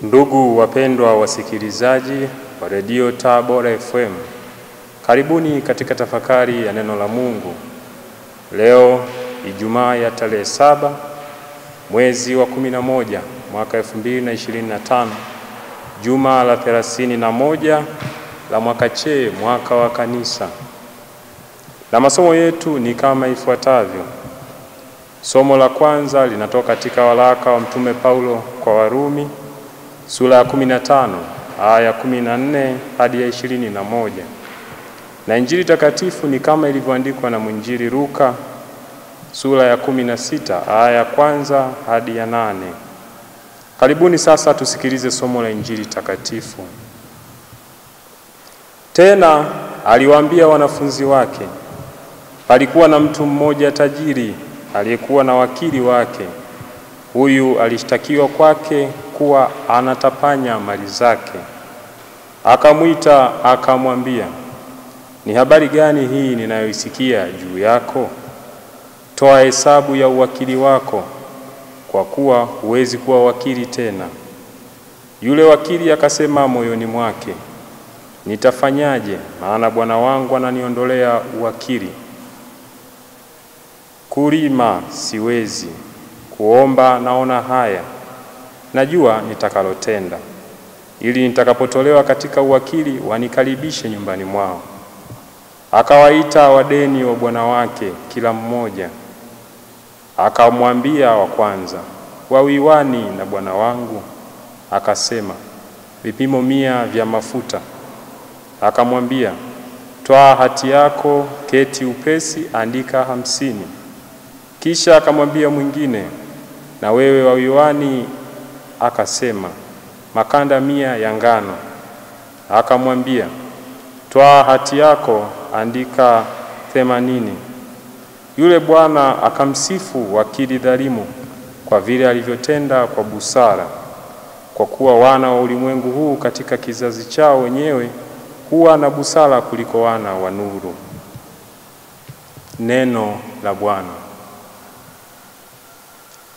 Ndugu wapendwa wasikilizaji wa Radio Tabora FM, karibuni katika tafakari ya neno la Mungu. Leo Ijumaa ya tarehe 7 mwezi wa 11 mwaka 2025, juma la 31 la mwaka C, mwaka wa kanisa. Na masomo yetu ni kama ifuatavyo. Somo la kwanza linatoka katika waraka wa Mtume Paulo kwa Warumi sura ya 15 aya 14 hadi ya 21. Na Injili takatifu ni kama ilivyoandikwa na mwinjili Luka sura ya 16 aya ya kwanza hadi ya 8. Karibuni sasa tusikilize somo la Injili takatifu. Tena aliwaambia wanafunzi wake, palikuwa na mtu mmoja tajiri aliyekuwa na wakili wake. Huyu alishtakiwa kwake kuwa anatapanya mali zake. Akamwita akamwambia, ni habari gani hii ninayoisikia juu yako? Toa hesabu ya uwakili wako, kwa kuwa huwezi kuwa wakili tena. Yule wakili akasema moyoni mwake, nitafanyaje? Maana bwana wangu ananiondolea uwakili. Kulima siwezi, kuomba naona haya. Najua nitakalotenda, ili nitakapotolewa katika uwakili wanikaribishe nyumbani mwao. Akawaita wadeni wa bwana wake kila mmoja. Akamwambia wa kwanza, wawiwani na bwana wangu? Akasema, vipimo 100 vya mafuta. Akamwambia, toa hati yako, keti upesi, andika 50. Kisha akamwambia mwingine, na wewe wawiwani? Akasema, makanda 100 ya ngano. Akamwambia, toa hati yako, andika 80. Yule bwana akamsifu wakili dhalimu kwa vile alivyotenda kwa busara, kwa kuwa wana wa ulimwengu huu katika kizazi chao wenyewe huwa na busara kuliko wana wa nuru. Neno la Bwana.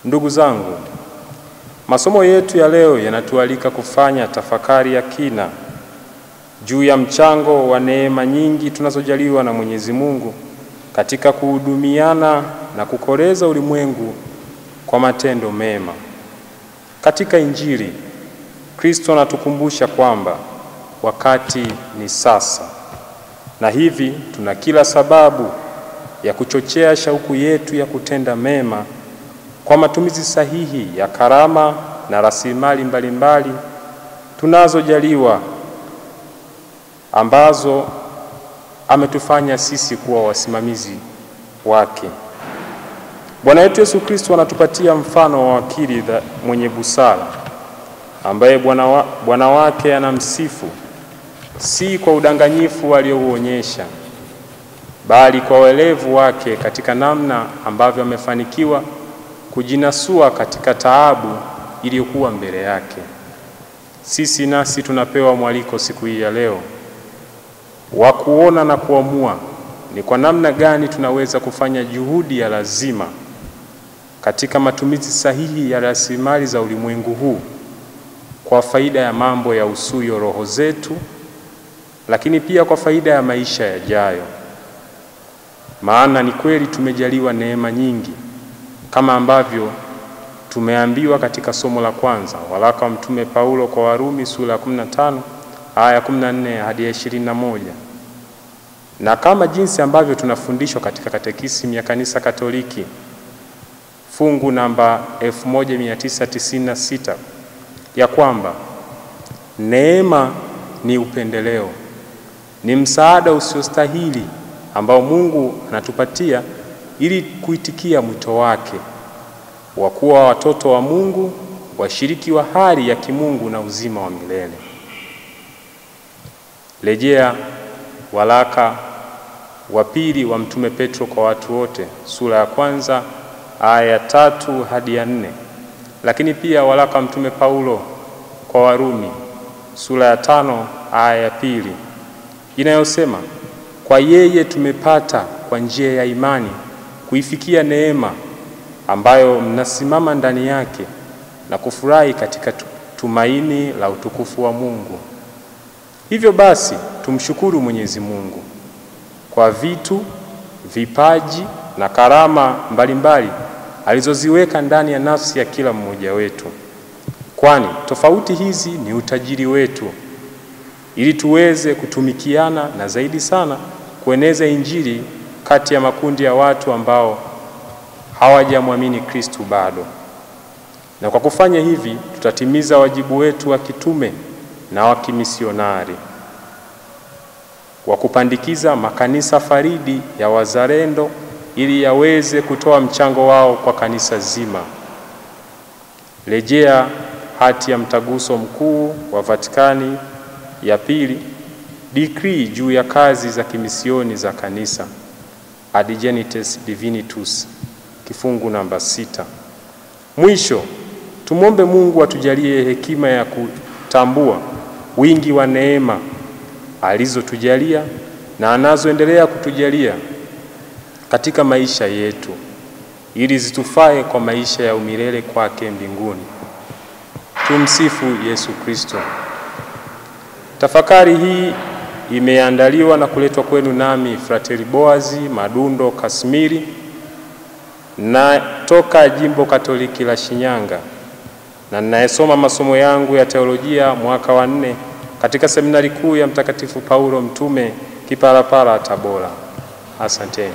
Ndugu zangu, masomo yetu ya leo yanatualika kufanya tafakari ya kina juu ya mchango wa neema nyingi tunazojaliwa na Mwenyezi Mungu katika kuhudumiana na kukoleza ulimwengu kwa matendo mema. Katika Injili, Kristo anatukumbusha kwamba wakati ni sasa, na hivi tuna kila sababu ya kuchochea shauku yetu ya kutenda mema kwa matumizi sahihi ya karama na rasilimali mbalimbali tunazojaliwa, ambazo ametufanya sisi kuwa wasimamizi wake. Bwana wetu Yesu Kristo anatupatia mfano wa wakili mwenye busara, ambaye bwana wake anamsifu si kwa udanganyifu aliouonyesha, bali kwa uelevu wake katika namna ambavyo amefanikiwa kujinasua katika taabu iliyokuwa mbele yake. Sisi nasi tunapewa mwaliko siku hii ya leo wa kuona na kuamua ni kwa namna gani tunaweza kufanya juhudi ya lazima katika matumizi sahihi ya rasilimali za ulimwengu huu kwa faida ya mambo ya usuyo roho zetu, lakini pia kwa faida ya maisha yajayo. Maana ni kweli tumejaliwa neema nyingi, kama ambavyo tumeambiwa katika somo la kwanza, waraka wa Mtume Paulo kwa Warumi sura ya 15 aya 14 hadi 21. Na kama jinsi ambavyo tunafundishwa katika katekisimu ya Kanisa Katoliki fungu namba 1996 ya kwamba neema ni upendeleo, ni msaada usiostahili ambao Mungu anatupatia ili kuitikia mwito wake wa kuwa watoto wa Mungu, washiriki wa hali ya kimungu na uzima wa milele. Rejea waraka wa pili wa Mtume Petro kwa watu wote sura ya kwanza aya 3 hadi 4, lakini pia waraka wa Mtume Paulo kwa Warumi sura ya 5 aya ya 2 inayosema, kwa yeye tumepata kwa njia ya imani kuifikia neema ambayo mnasimama ndani yake na kufurahi katika tumaini la utukufu wa Mungu. Hivyo basi tumshukuru Mwenyezi Mungu kwa vitu, vipaji na karama mbalimbali alizoziweka ndani ya nafsi ya kila mmoja wetu, kwani tofauti hizi ni utajiri wetu, ili tuweze kutumikiana na zaidi sana kueneza Injili kati ya makundi ya watu ambao hawajamwamini Kristo bado. Na kwa kufanya hivi tutatimiza wajibu wetu wa kitume na wa kimisionari wa kupandikiza makanisa faridi ya wazalendo ili yaweze kutoa mchango wao kwa kanisa zima. Rejea hati ya Mtaguso Mkuu wa Vatikani ya pili, decree juu ya kazi za kimisioni za kanisa, Ad Gentiles Divinitus, kifungu namba 6. Mwisho, tumombe Mungu atujalie hekima ya kutambua wingi wa neema alizotujalia na anazoendelea kutujalia katika maisha yetu, ili zitufae kwa maisha ya umilele kwake mbinguni. Tumsifu Yesu Kristo. Tafakari hii imeandaliwa na kuletwa kwenu nami Frateri Boazi Madundo Kasmiri na toka Jimbo Katoliki la Shinyanga, na ninayesoma masomo yangu ya teolojia mwaka wa 4 katika seminari kuu ya Mtakatifu Paulo Mtume Kipalapala, Tabora. Asante.